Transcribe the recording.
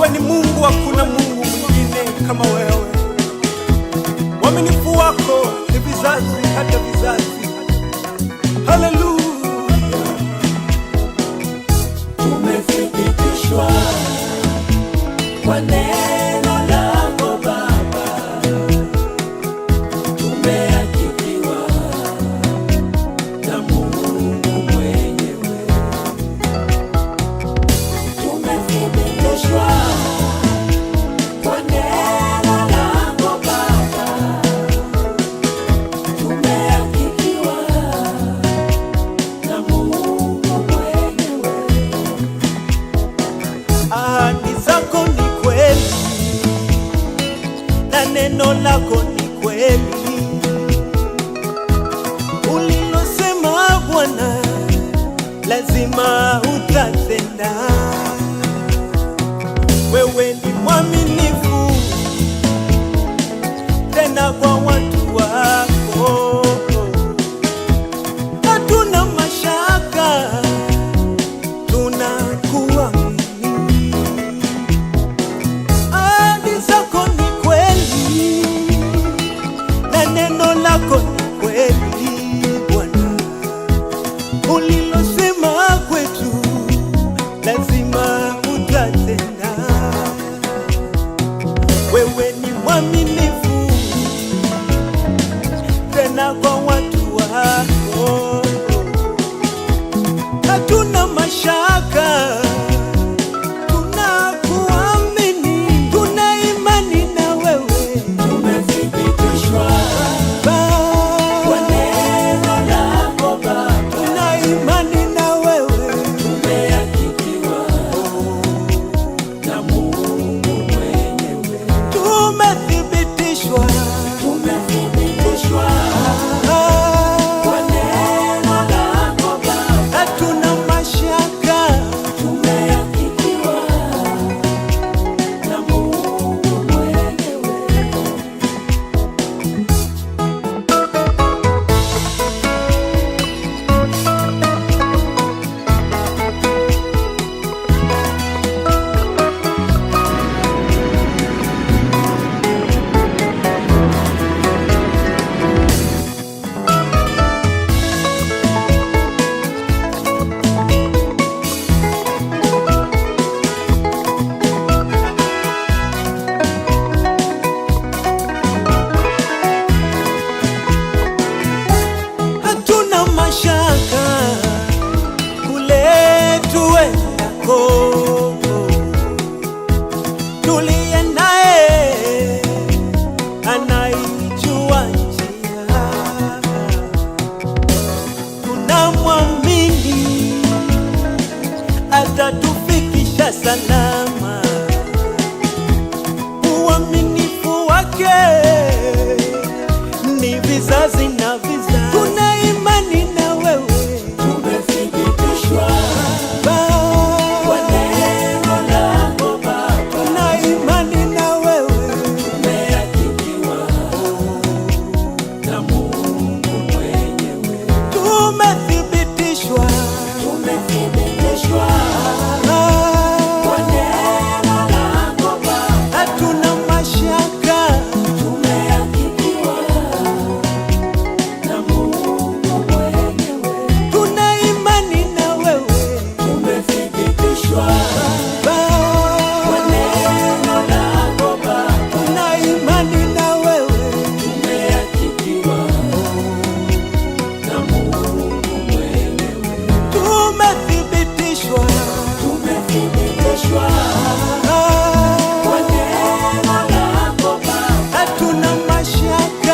Wewe ni Mungu, hakuna Mungu mwingine kama wewe. Uaminifu wako ni vizazi hata vizazi. Haleluya. Tumethibitishwa kwa neno lako Baba, tumeakifiwa na Mungu mwenyewe. Tumethibitishwa kwa neno lako Baba, tumeakifiwa na Mungu mwenyewe. Ahadi zako ni kweli na neno lako ni kweli. Ulilosema Bwana lazima utatenda. Wewe ni mwaminifu tena kwa watu wako, hatuna mashaka, tunakuamini. Ahadi zako ni kweli na neno lako ni kweli Bwana. Ulilosema kwetu lazima utatenda. Wewe ni mwaminifu tena kwa watu wako, hatuna mashaka, tunakuamini, tuna imani na wewe. Tumethibitishwa kwa neno lako Baba, Tuna imani na wewe. tumeakifiwa na Mungu mwenyewe. Tumethibitishwa Tumethibitishwa kwa neno lako Baba, hatuna mashaka, tumeakifiwa na Mungu mwenyewe. hatuna mashaka kule tuendako. Tuliye naye anaijua njia, tunamwamini atatufikisha salama. Uaminifu wake ni vizazi na vizazi. Tuna imani na wewe Tumethibitishwa Baba, kwa neno lako Baba, tuna imani na wewe. tumeakifiwa na Mungu mwenyewe. Tumethibitishwa Tumethibitishwa kwa neno lako Baba, hatuna mashaka, tumeakifiwa na Mungu mwenyewe. tuna imani na wewe Tumethibitishwa Baba, kwa neno lako Baba, tuna imani na wewe. tumeakifiwa na Mungu mwenyewe. Tumethibitishwa Tumethibitishwa kwa neno lako Baba, hatuna mashaka,